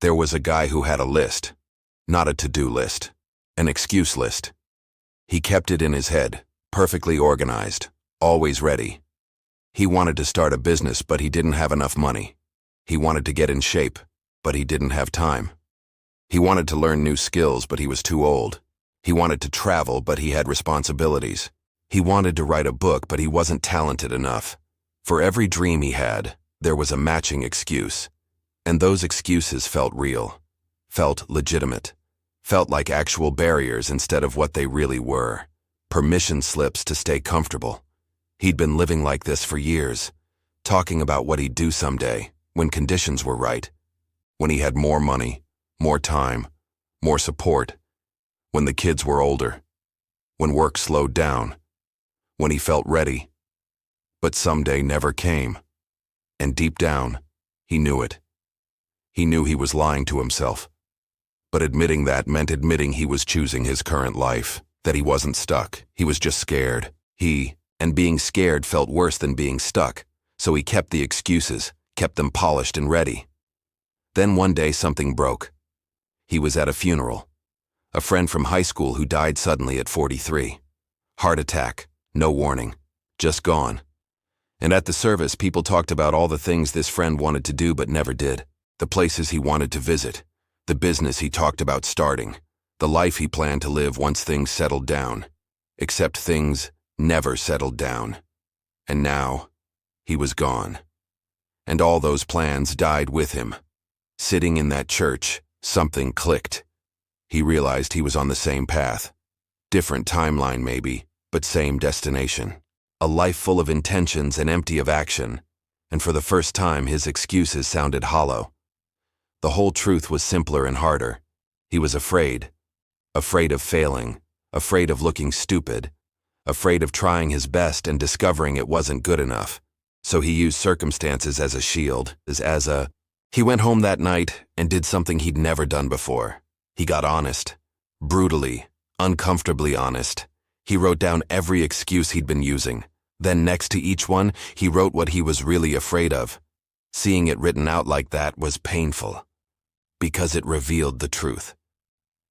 There was a guy who had a list, not a to-do list, an excuse list. He kept it in his head, perfectly organized, always ready. He wanted to start a business, but he didn't have enough money. He wanted to get in shape, but he didn't have time. He wanted to learn new skills, but he was too old. He wanted to travel, but he had responsibilities. He wanted to write a book, but he wasn't talented enough. For every dream he had, there was a matching excuse. And those excuses felt real, felt legitimate, felt like actual barriers instead of what they really were. Permission slips to stay comfortable. He'd been living like this for years, talking about what he'd do someday, when conditions were right, when he had more money, more time, more support, when the kids were older, when work slowed down, when he felt ready. But someday never came. And deep down, he knew it. He knew he was lying to himself. But admitting that meant admitting he was choosing his current life, that he wasn't stuck, he was just scared. And being scared felt worse than being stuck, so he kept the excuses, kept them polished and ready. Then one day something broke. He was at a funeral. A friend from high school who died suddenly at 43. Heart attack, no warning, just gone. And at the service, people talked about all the things this friend wanted to do but never did. The places he wanted to visit, the business he talked about starting, the life he planned to live once things settled down. Except things never settled down. And now, he was gone. And all those plans died with him. Sitting in that church, something clicked. He realized he was on the same path. Different timeline maybe, but same destination. A life full of intentions and empty of action. And for the first time, his excuses sounded hollow. The whole truth was simpler and harder. He was afraid. Afraid of failing. Afraid of looking stupid. Afraid of trying his best and discovering it wasn't good enough. So he used circumstances as a shield, He went home that night and did something he'd never done before. He got honest. Brutally, uncomfortably honest. He wrote down every excuse he'd been using. Then next to each one, he wrote what he was really afraid of. Seeing it written out like that was painful. Because it revealed the truth.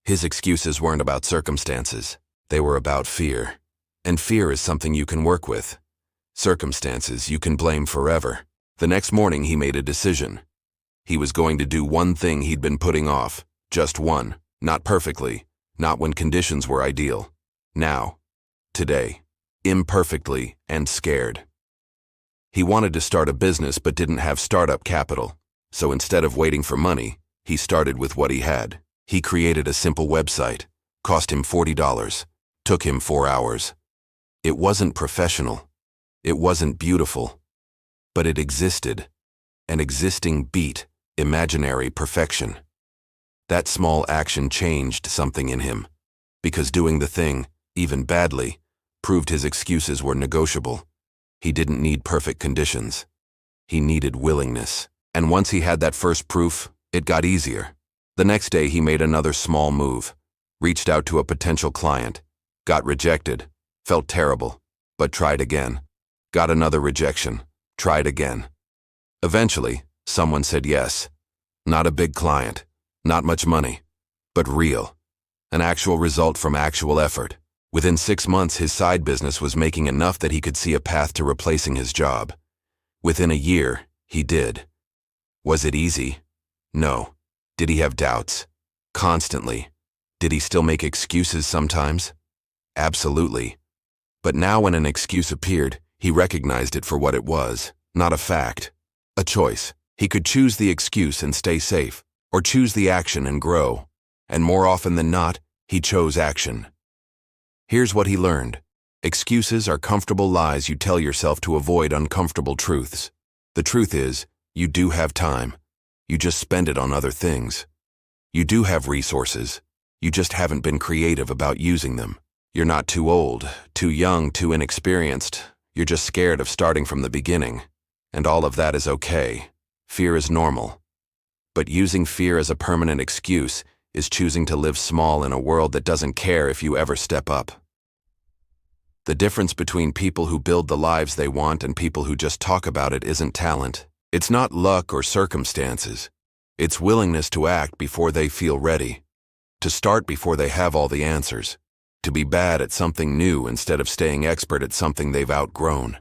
His excuses weren't about circumstances. They were about fear. And fear is something you can work with. Circumstances you can blame forever. The next morning he made a decision. He was going to do one thing he'd been putting off. Just one. Not perfectly. Not when conditions were ideal. Now. Today. Imperfectly and scared. He wanted to start a business but didn't have startup capital. So instead of waiting for money, he started with what he had. He created a simple website. Cost him $40. Took him 4 hours. It wasn't professional. It wasn't beautiful. But it existed. An existing beat, imaginary perfection. That small action changed something in him. Because doing the thing, even badly, proved his excuses were negotiable. He didn't need perfect conditions. He needed willingness. And once he had that first proof, it got easier. The next day he made another small move. Reached out to a potential client. Got rejected. Felt terrible. But tried again. Got another rejection. Tried again. Eventually, someone said yes. Not a big client. Not much money. But real. An actual result from actual effort. Within 6 months, his side business was making enough that he could see a path to replacing his job. Within a year, he did. Was it easy? No. Did he have doubts? Constantly. Did he still make excuses sometimes? Absolutely. But now when an excuse appeared, he recognized it for what it was, not a fact. A choice. He could choose the excuse and stay safe, or choose the action and grow. And more often than not, he chose action. Here's what he learned. Excuses are comfortable lies you tell yourself to avoid uncomfortable truths. The truth is, you do have time. You just spend it on other things. You do have resources. You just haven't been creative about using them. You're not too old, too young, too inexperienced. You're just scared of starting from the beginning. And all of that is okay. Fear is normal. But using fear as a permanent excuse is choosing to live small in a world that doesn't care if you ever step up. The difference between people who build the lives they want and people who just talk about it isn't talent. It's not luck or circumstances. It's willingness to act before they feel ready, to start before they have all the answers, to be bad at something new instead of staying expert at something they've outgrown.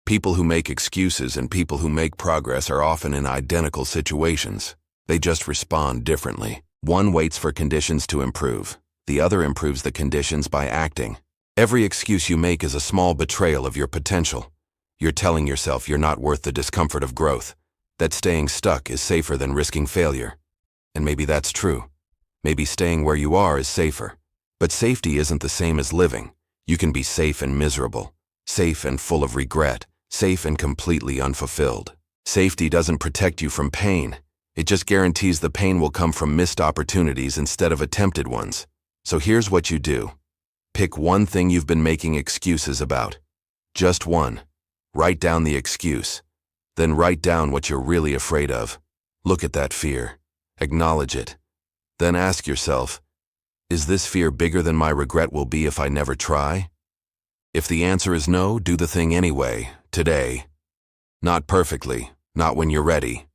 People who make excuses and people who make progress are often in identical situations. They just respond differently. One waits for conditions to improve. The other improves the conditions by acting. Every excuse you make is a small betrayal of your potential. You're telling yourself you're not worth the discomfort of growth, that staying stuck is safer than risking failure. And maybe that's true. Maybe staying where you are is safer. But safety isn't the same as living. You can be safe and miserable, safe and full of regret, safe and completely unfulfilled. Safety doesn't protect you from pain. It just guarantees the pain will come from missed opportunities instead of attempted ones. So here's what you do. Pick one thing you've been making excuses about. Just one. Write down the excuse. Then write down what you're really afraid of. Look at that fear. Acknowledge it. Then ask yourself, is this fear bigger than my regret will be if I never try? If the answer is no, do the thing anyway, today. Not perfectly, not when you're ready.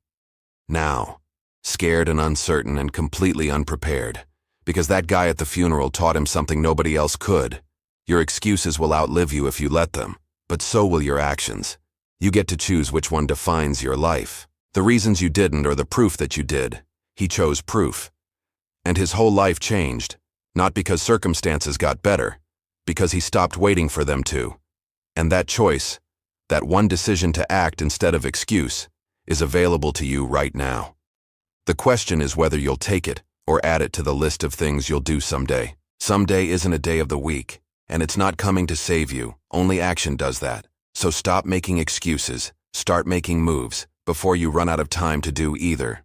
Now, scared and uncertain and completely unprepared, because that guy at the funeral taught him something nobody else could. Your excuses will outlive you if you let them, but so will your actions. You get to choose which one defines your life. The reasons you didn't or the proof that you did. He chose proof. And his whole life changed, not because circumstances got better, because he stopped waiting for them to. And that choice, that one decision to act instead of excuse, is available to you right now. The question is whether you'll take it or add it to the list of things you'll do someday. Someday isn't a day of the week, and it's not coming to save you. Only action does that. So stop making excuses, start making moves, before you run out of time to do either.